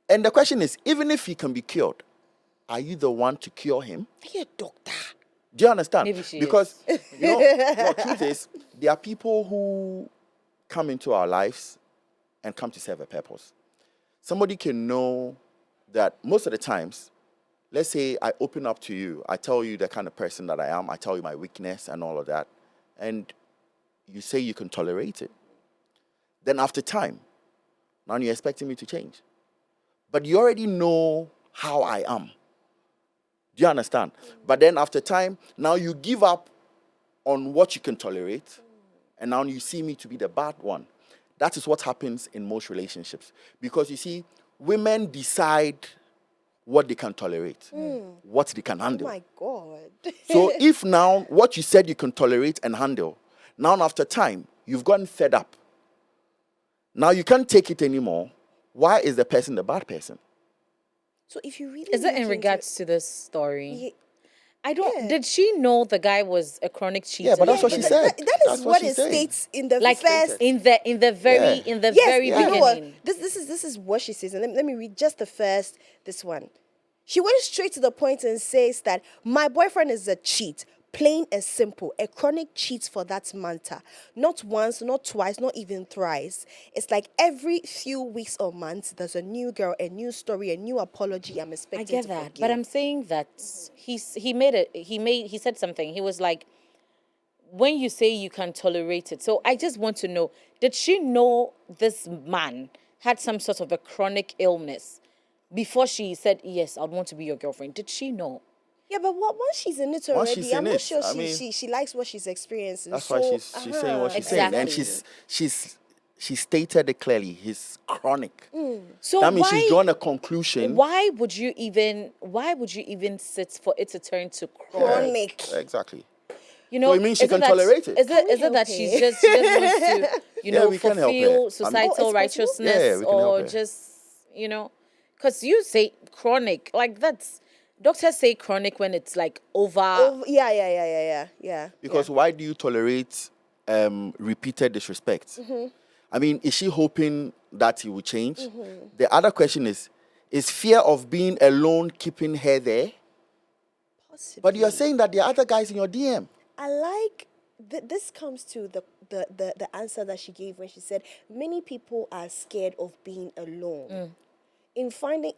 C: And the question is, even if he can be cured, are you the one to cure him?
A: Are you a doctor?
C: Do you understand?
B: Maybe she
C: because, the truth is, there are people who come into our lives and come to serve a purpose. Somebody can know that most of the times, let's say I open up to you, I tell you the kind of person that I am, I tell you my weakness and all of that, and you say you can tolerate it. Then after time, now you're expecting me to change. But you already know how I am. Do you understand? But then after time, now you give up on what you can tolerate, and now you see me to be the bad one. That is what happens in most relationships. Because you see, women decide what they can tolerate, what they can handle.
A: Oh my God.
C: So if now what you said you can tolerate and handle, now after time, you've gotten fed up. Now you can't take it anymore. Why is the person the bad person?
A: So if you really
B: Is it
A: look
B: in
A: into
B: regards to this story?
A: Yeah.
B: I don't.
A: Yeah.
B: Did she know the guy was a chronic cheater?
C: Yeah, but that's what she
A: That-
C: said.
A: that
C: That's
A: is what
C: she
A: it
C: said.
A: states in the
B: Like
A: first.
B: in the very
A: You know what?
B: beginning.
A: This is what she says. And let me read just this one. She went straight to the point and says that my boyfriend is a cheat. Plain and simple, a chronic cheat for that matter. Not once, not twice, not even thrice. It's like every few weeks or months, there's a new girl, a new story, a new apology. I'm
B: I
A: expecting
B: get
A: to
B: that,
A: forgive.
B: but I'm saying that he said something. He was like, when you say you can tolerate it. So I just want to know, did she know this man had some sort of a chronic illness before she said, yes, I'd want to be your girlfriend? Did she know?
A: Yeah, but once she's in it
C: Once
A: already,
C: she's in
A: I'm not
C: it,
A: sure
C: I mean,
A: she likes what she's experiencing.
C: That's
A: so,
C: why she's saying what she's saying. And
B: Exactly.
C: she stated it clearly. He's chronic.
B: So
C: That means
B: why,
C: she's drawn a conclusion.
B: why would you even sit for it to turn to chronic?
A: chronic.
C: Exactly.
B: You know,
C: So it means she
B: is
C: can
B: that-
C: tolerate it.
B: Is
A: Can
B: it
A: we
B: is it
A: help
B: that
A: her?
B: she just wants to,
C: Yeah, we can help her.
B: fulfill
C: Oh,
B: societal
A: it's possible?
B: righteousness
C: Yeah, we can help
B: or
C: her.
B: just, because you say chronic, like Doctors say chronic when it's like over.
A: Yeah.
C: Because why do you tolerate repeated disrespect? I mean, is she hoping that he will change? The other question is fear of being alone keeping her there?
A: Possibly.
C: But you're saying that there are other guys in your DM.
A: I like this comes to the answer that she gave when she said many people are scared of being alone. In finding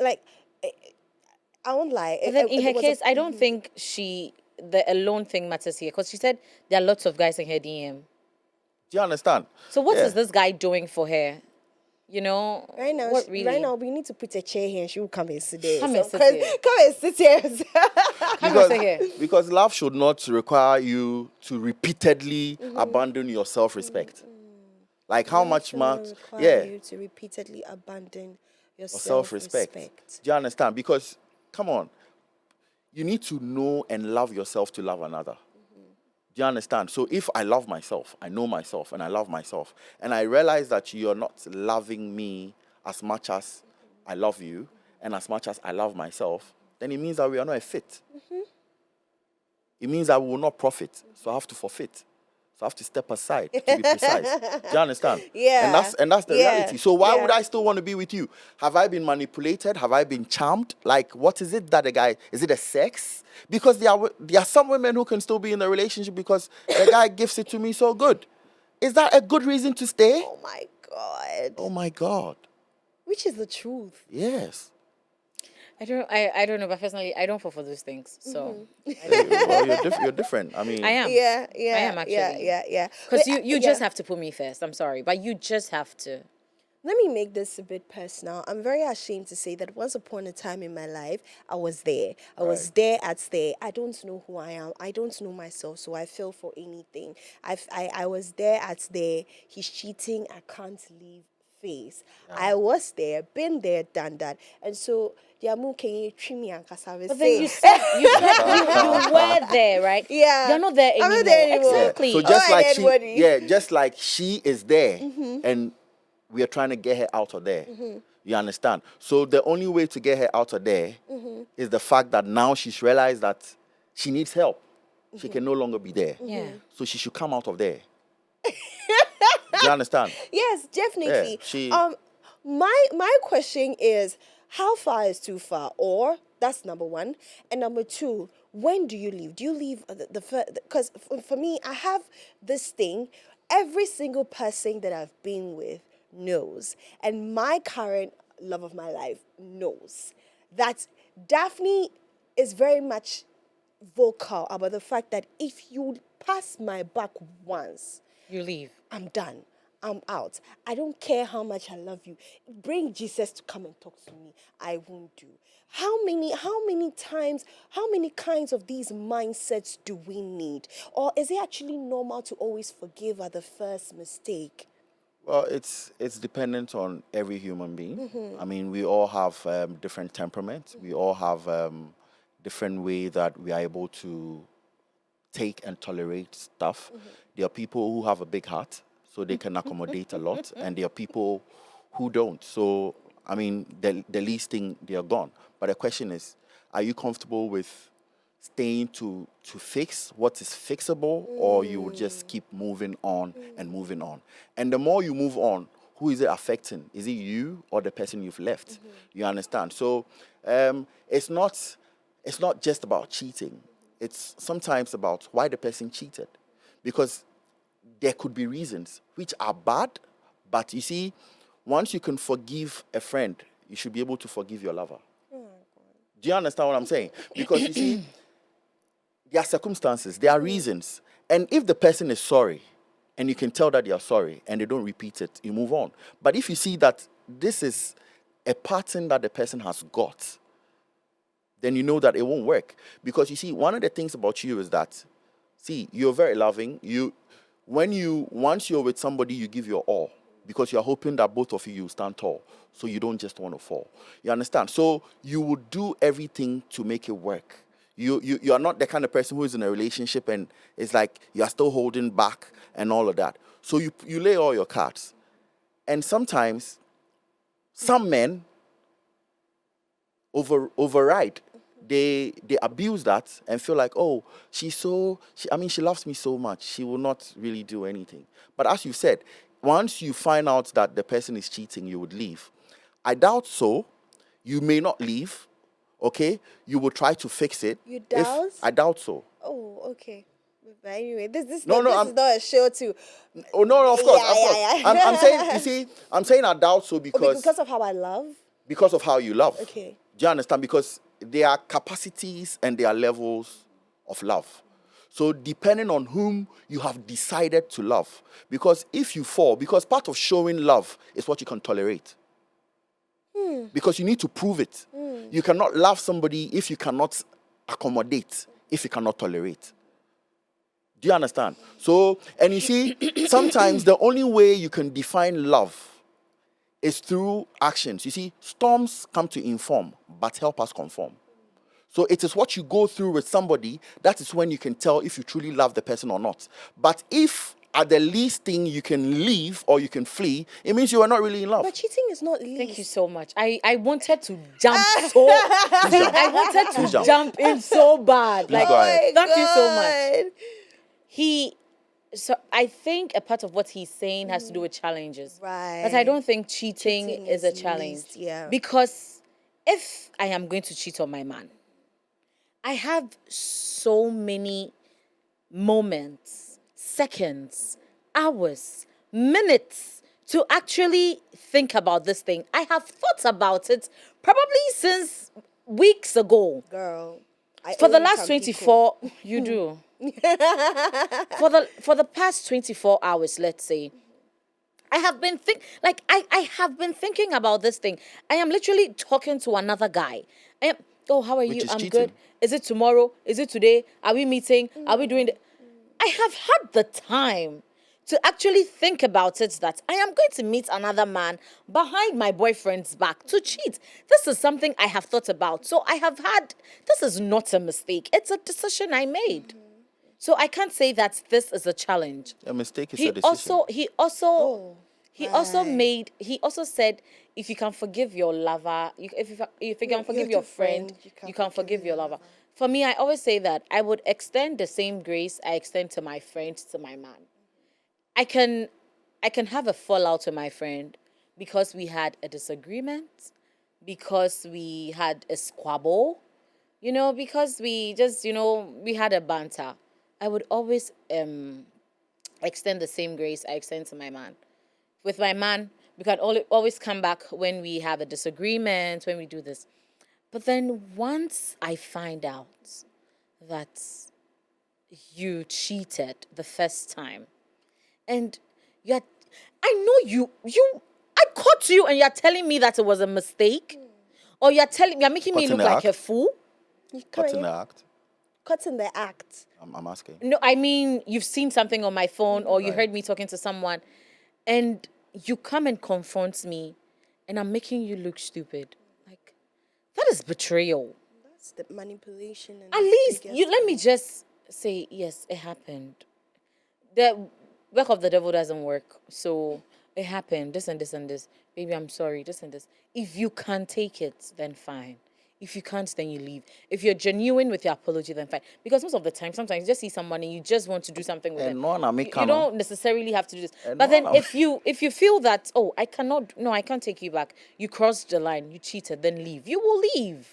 A: I won't lie.
B: But then in her case, I don't think the alone thing matters here, because she said there are lots of guys in her DM.
C: Do you understand?
B: So what is this guy doing for her? You know,
A: Right now,
B: what really?
A: right now, we need to put a chair here and she will come and sit there.
B: Come and sit here.
A: Come and sit here.
B: Come and sit here.
C: Because love should not require you to repeatedly abandon your self-respect. Like how much
A: you to repeatedly abandon your self-respect.
C: Do you understand? Because, come on, you need to know and love yourself to love another. Do you understand? So if I love myself, I know myself, and I love myself, and I realize that you're not loving me as much as I love you and as much as I love myself, then it means that we are not a fit. It means that we will not profit. So I have to forfeit. So I have to step aside to be precise. Do you understand?
A: Yeah.
C: And that's the reality. So why would I still want to be with you? Have I been manipulated? Have I been charmed? Like, what is it that the guy, is it a sex? Because there are some women who can still be in a relationship because the guy gives it to me so good. Is that a good reason to stay?
A: Oh my God.
C: Oh my God.
A: Which is the truth.
C: Yes.
B: I don't know, but personally, I don't fall for those things. So
C: Well, you're different. I mean,
B: I am.
A: Yeah.
B: I am actually.
A: Yeah.
B: Because you just have to put me first. I'm sorry, but you just have to.
A: Let me make this a bit personal. I'm very ashamed to say that once upon a time in my life, I was there. I was there at stay. I don't know who I am. I don't know myself, so I fell for anything. I was there at stay. He's cheating. I can't leave face. I was there, been there, done that. And so, but
B: then you said you were there, right?
A: Yeah.
B: You're not there
A: I'm
B: anymore.
A: not there anymore.
B: Exactly.
C: So just
A: Alright,
C: just like she is there, and we are trying to get her out of there. You understand? So the only way to get her out of there is the fact that now she's realized that she needs help. She can no longer be there.
B: Yeah.
C: So she should come out of there. Do you understand?
A: Yes, definitely.
C: Yeah,
A: my question is, how far is too far? Or that's number one, and number two, when do you leave? Do you leave because for me, I have this thing. Every single person that I've been with knows, and my current love of my life knows that Daphne is very much vocal about the fact that if you pass my back once,
B: You leave.
A: I'm done. I'm out. I don't care how much I love you. Bring Jesus to come and talk to me. I won't do. How many times, how many kinds of these mindsets do we need? Or is it actually normal to always forgive at the first mistake?
C: Well, it's dependent on every human being. I mean, we all have different temperaments. We all have different way that we are able to take and tolerate stuff. There are people who have a big heart, so they can accommodate a lot, and there are people who don't. So, I mean, the least thing, they are gone. But the question is, are you comfortable with staying to fix what is fixable, or you will just keep moving on and moving on? And the more you move on, who is it affecting? Is it you or the person you've left? You understand? So it's not just about cheating. It's sometimes about why the person cheated. Because there could be reasons which are bad, but you see, once you can forgive a friend, you should be able to forgive your lover. Do you understand what I'm saying? Because you see, there are circumstances, there are reasons. And if the person is sorry, and you can tell that they are sorry, and they don't repeat it, you move on. But if you see that this is a pattern that the person has got, then you know that it won't work. Because you see, one of the things about you is that, see, you're very loving. Once you're with somebody, you give your all, because you're hoping that both of you stand tall. So you don't just want to fall. You understand? So you will do everything to make it work. You are not the kind of person who is in a relationship and it's like you are still holding back and all of that. So you lay all your cards. And sometimes some men override they abuse that and feel like, oh, she loves me so much, she will not really do anything. But as you said, once you find out that the person is cheating, you would leave. I doubt so. You may not leave, okay? You will try to fix it.
A: You doubt?
C: I doubt so.
A: Oh, okay. But anyway, this is
C: No,
A: not a show to.
C: Oh, no, of course,
A: Yeah,
C: of course.
A: yeah.
C: I'm saying, you see, I'm saying I doubt so
A: Because of how I love.
C: because of how you love.
A: Okay.
C: Do you understand? Because there are capacities and there are levels of love. So depending on whom you have decided to love, because if you fall, because part of showing love is what you can tolerate. Because you need to prove it. You cannot love somebody if you cannot accommodate, if you cannot tolerate. Do you understand? So, and you see, sometimes the only way you can define love is through actions. You see, storms come to inform, but help us conform. So it is what you go through with somebody, that is when you can tell if you truly love the person or not. But if at the least thing you can leave or you can flee, it means you are not really in love.
A: But cheating is not least.
B: Thank you so much. I wanted to jump so. I wanted to jump in so bad.
C: Please go ahead.
B: Thank you so much. So I think a part of what he's saying has to do with challenges.
A: Right.
B: But I don't think cheating is a
A: is
B: challenge.
A: least, yeah.
B: Because if I am going to cheat on my man, I have so many moments, seconds, hours, minutes to actually think about this thing. I have thought about it probably since weeks ago.
A: Girl.
B: For the last 24, you do. For the past 24 hours, let's say, I have been I have been thinking about this thing. I am literally talking to another guy. How are you? I'm
C: cheating.
B: good. Is it tomorrow? Is it today? Are we meeting? Are we doing I have had the time to actually think about it that I am going to meet another man behind my boyfriend's back to cheat. This is something I have thought about. So this is not a mistake. It's a decision I made. So I can't say that this is a challenge.
C: A mistake is a decision.
B: He also said, if you can forgive your lover, if you can forgive your friend, you can forgive your lover. For me, I always say that I would extend the same grace I extend to my friend, to my man. I can have a fallout with my friend because we had a disagreement, because we had a squabble, because we just, we had a banter. I would always extend the same grace I extend to my man. With my man, we can always come back when we have a disagreement, when we do this. But then once I find out that you cheated the first time, and I caught you and you're telling me that it was a mistake, or you're making me look like a fool.
C: What's in the act?
A: Caught in the act.
C: I'm asking.
B: No, I mean, you've seen something on my phone, or you heard me talking to someone, and you come and confront me, and I'm making you look stupid. Like, that is betrayal.
A: That's the manipulation. And
B: At least, let me just say, yes, it happened. The work of the devil doesn't work. So, it happened, this and this and this. Baby, I'm sorry, this and this. If you can't take it, then fine. If you can't, then you leave. If you're genuine with your apology, then fine. Because most of the time, sometimes you just see someone and you just want to do something with them. You don't necessarily have to do this. But then if you feel that, I can't take you back, you crossed the line, you cheated, then leave. You will leave.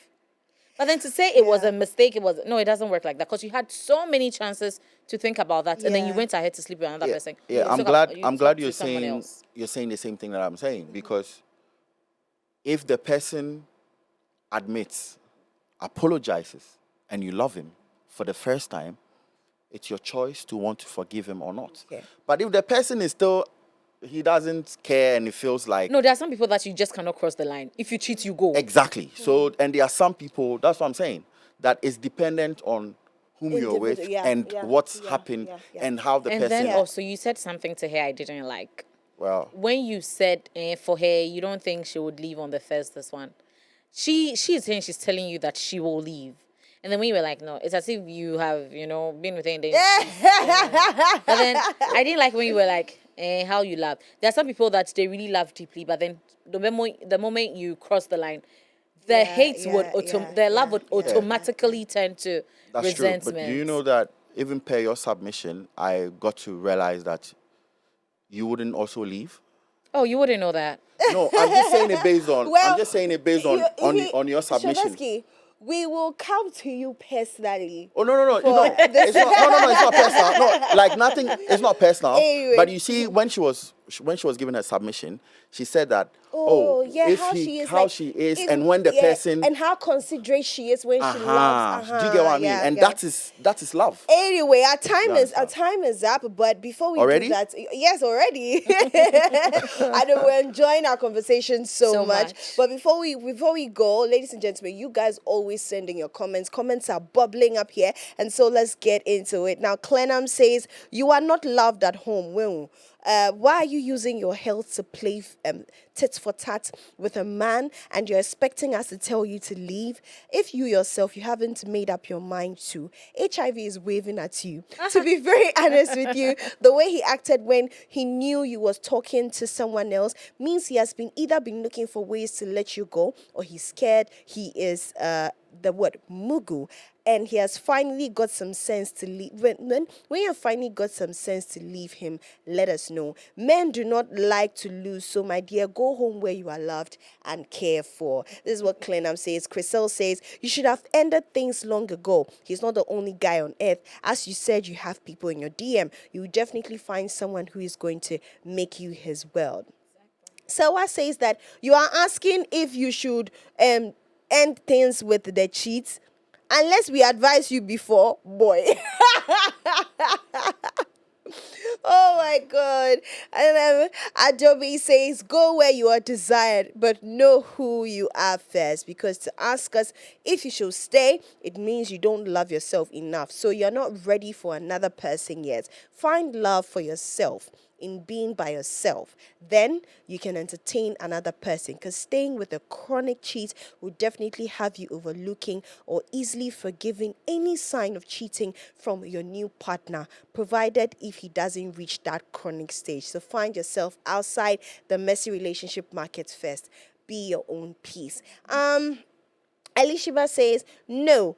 B: But then to say it was a mistake, it doesn't work like that. Because you had so many chances to think about that, and then you went ahead to sleep with another person.
C: Yeah, I'm glad you're saying the same thing that I'm saying. Because if the person admits, apologizes, and you love him for the first time, it's your choice to want to forgive him or not.
A: Okay.
C: But if the person is still, he doesn't care and it feels like...
B: No, there are some people that you just cannot cross the line. If you cheat, you go.
C: Exactly. So, and there are some people, that's what I'm saying, that is dependent on whom you're with and what's happened and how the person...
B: And then also, you said something to her I didn't like.
C: Well...
B: When you said, for her, you don't think she would leave on the first, this one. She is saying, she's telling you that she will leave. And then when you were like, no, it's as if you have, been with her and then... But then I didn't like when you were like, how you love. There are some people that they really love deeply, but then the moment you cross the line, the hate would the love would
A: yeah,
B: automatically turn to
C: That's true.
B: resentment.
C: But do you know that even per your submission, I got to realize that you wouldn't also leave?
B: Oh, you wouldn't know that.
C: No, I'm just saying it based on.
A: Well,
C: I'm just saying it based on your submission.
A: Shabesky, we will come to you personally.
C: Oh no! It's
A: For
C: not. It's not. No! It's not personal. No, like nothing. It's not personal.
A: Anyway.
C: But you see, when she was giving her submission, she said that.
A: Oh, yeah,
C: if
A: how
C: he,
A: she is,
C: how
A: like,
C: she is,
A: if-
C: and when the
A: yeah,
C: person.
A: and how considerate she is when she loves.
C: Do you get what I mean?
A: Yeah,
C: And
A: yeah.
C: that is love.
A: Anyway, our time
C: You
A: is up. But before we
C: Already?
A: do that, yes, already. I know we're enjoying our conversation so much. But before we go, ladies and gentlemen, you guys always send in your comments. Comments are bubbling up here, and so let's get into it now. Etornam says, "You are not loved at home. Well, why are you using your health to play tit for tat with a man, and you're expecting us to tell you to leave? If you yourself, you haven't made up your mind to, HIV is waving at you." To be very honest with you, the way he acted when he knew you was talking to someone else means he has either been looking for ways to let you go, or he's scared he is the word mugu, and he has finally got some sense to leave. When you have finally got some sense to leave him, let us know. Men do not like to lose, so my dear, go home where you are loved and cared for. This is what Etornam says. Chriselle says, "You should have ended things long ago. He's not the only guy on earth. As you said, you have people in your DM. You will definitely find someone who is going to make you his world." Selwa says that you are asking if you should end things with the cheats, unless we advise you before, boy. Oh my God. And Adobe says, "Go where you are desired, but know who you are first. Because to ask us if you should stay, it means you don't love yourself enough. So you're not ready for another person yet. Find love for yourself in being by yourself. Then you can entertain another person, because staying with a chronic cheat will definitely have you overlooking or easily forgiving any sign of cheating from your new partner, provided if he doesn't reach that chronic stage. So find yourself outside the messy relationship market first. Be your own peace." Elishiba says, "No."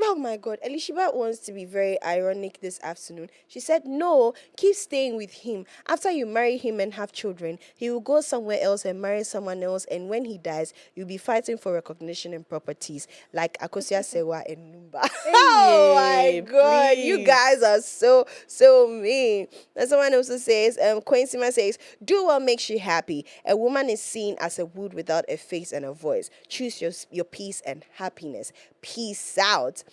A: Oh my God, Elishiba wants to be very ironic this afternoon. She said, "No, keep staying with him. After you marry him and have children, he will go somewhere else and marry someone else. And when he dies, you'll be fighting for recognition and properties like Akosia Sewa and Numba." Oh my God, you
B: please.
A: guys are so mean. And someone also says, Quincy says, "Do what makes you happy. A woman is seen as a wood without a face and a voice. Choose your peace and happiness. Peace out."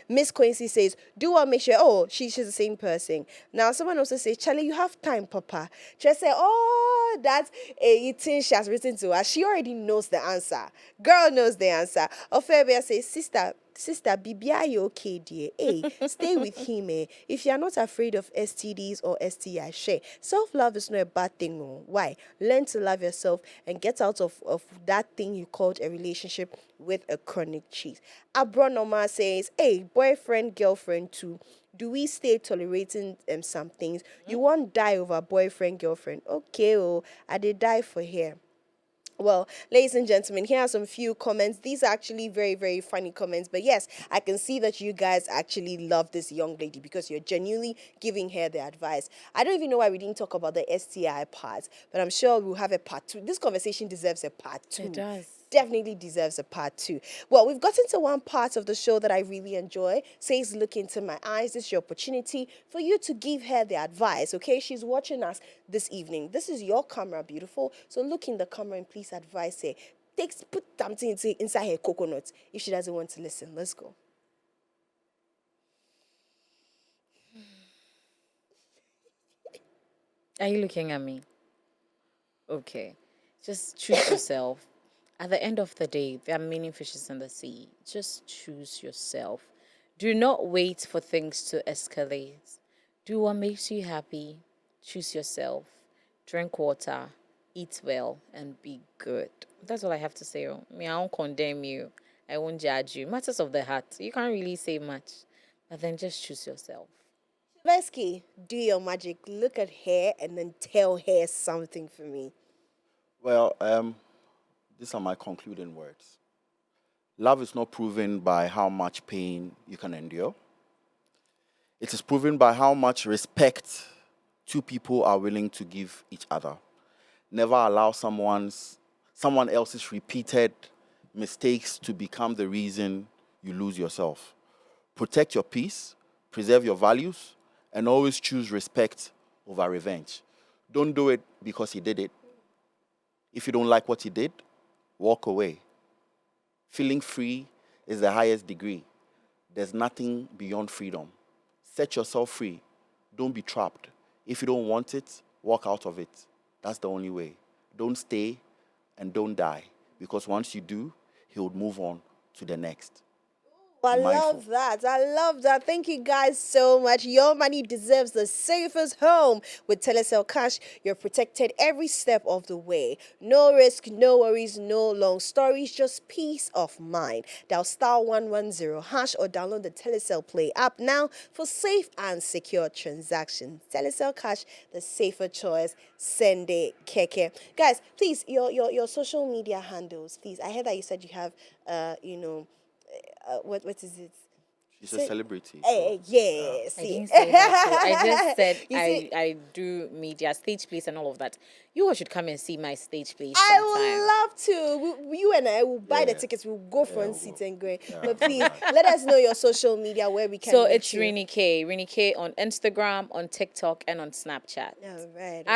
A: Miss Quincy says, "Do what makes you..." Oh, she's the same person. Now, someone also says, "Charlie, you have time, Papa." Just say, "Oh, that's a thing she has written to her. She already knows the answer. Girl knows the answer." Ophelia says, Sister, Bibia, you okay, dear? Hey, stay with him, eh? If you're not afraid of STDs or STI, share. Self-love is not a bad thing, no. Why? Learn to love yourself and get out of that thing you called a relationship with a chronic cheat. Abronoma says, "Hey, boyfriend, girlfriend too. Do we stay tolerating some things? You won't die over boyfriend, girlfriend. Okay, oh, I did die for here." Well, ladies and gentlemen, here are some few comments. These are actually very, very funny comments. But yes, I can see that you guys actually love this young lady because you're genuinely giving her the advice. I don't even know why we didn't talk about the STI part, but I'm sure we'll have a part 2. This conversation deserves a part 2.
B: It does.
A: Definitely deserves a part 2. Well, we've gotten to one part of the show that I really enjoy. Says, "Look into my eyes." This is your opportunity for you to give her the advice, okay? She's watching us this evening. This is your camera, beautiful. So look in the camera and please advise her. Put something inside her coconut if she doesn't want to listen. Let's go.
B: Are you looking at me? Okay. Just choose yourself. At the end of the day, there are many fishes in the sea. Just choose yourself. Do not wait for things to escalate. Do what makes you happy. Choose yourself. Drink water. Eat well. And be good. That's all I have to say. I won't condemn you. I won't judge you. Matters of the heart. You can't really say much. But then just choose yourself.
A: Vesky, do your magic. Look at her and then tell her something for me.
C: Well, these are my concluding words. Love is not proven by how much pain you can endure. It is proven by how much respect two people are willing to give each other. Never allow someone else's repeated mistakes to become the reason you lose yourself. Protect your peace, preserve your values, and always choose respect over revenge. Don't do it because he did it. If you don't like what he did, walk away. Feeling free is the highest degree. There's nothing beyond freedom. Set yourself free. Don't be trapped. If you don't want it, walk out of it. That's the only way. Don't stay and don't die. Because once you do, he would move on to the next.
A: I
C: Be mindful.
A: love that. I love that. Thank you guys so much. Your money deserves the safest home. With Telecel Cash, you're protected every step of the way. No risk, no worries, no long stories, just peace of mind. Dial *110# or download the Telecel Play app now for safe and secure transactions. Telecel Cash, the safer choice. Send it, keke. Guys, please, your social media handles, please. I heard that you said you have, what is it?
C: She's a celebrity.
A: Yeah,
B: I
A: see.
B: didn't say that. So I just said
A: You see,
B: I do media, stage plays, and all of that. You all should come and see my stage plays
A: I
B: sometime.
A: would love to. You and I will buy the
C: Yeah.
A: tickets. We'll go front
C: we'll
A: seat and go.
C: Yeah,
A: But please, let us know your social media where we can
B: So
A: reach
B: it's
A: you.
B: Rini K on Instagram, on TikTok, and on Snapchat.
A: All right.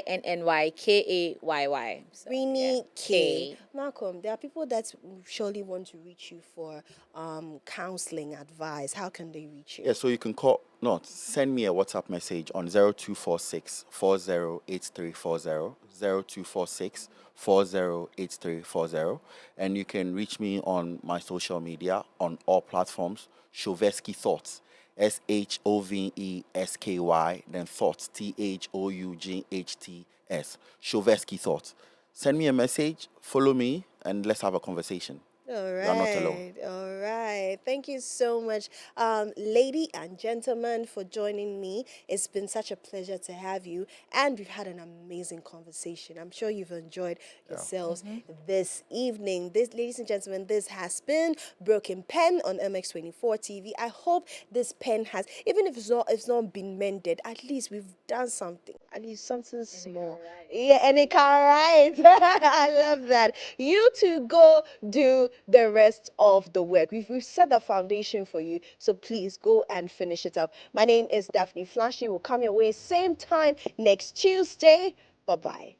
B: RINNYKAYY. So,
A: Rini
B: yeah.
A: K. Malcolm, there are people that surely want to reach you for counseling advice. How can they reach you?
C: Yeah, so you can send me a WhatsApp message on 0246 408340, 0246 408340, and you can reach me on my social media on all platforms, Shovesky Thoughts, SHOVESKY, then Thoughts, THOUGHTS, Shovesky Thoughts. Send me a message, follow me, and let's have a conversation.
A: All
C: You are not alone.
A: right, all right. Thank you so much, lady and gentlemen, for joining me. It's been such a pleasure to have you, and we've had an amazing conversation. I'm sure you've enjoyed yourselves this evening. This, ladies and gentlemen, this has been Broken Pen on MX24 TV. I hope this pen has, even if it's not been mended, at least we've done something. At least something small. Yeah, and it can write. I love that. You two go do the rest of the work. We've set the foundation for you, so please go and finish it up. My name is Daphne Flashy. We'll come your way same time next Tuesday. Bye-bye.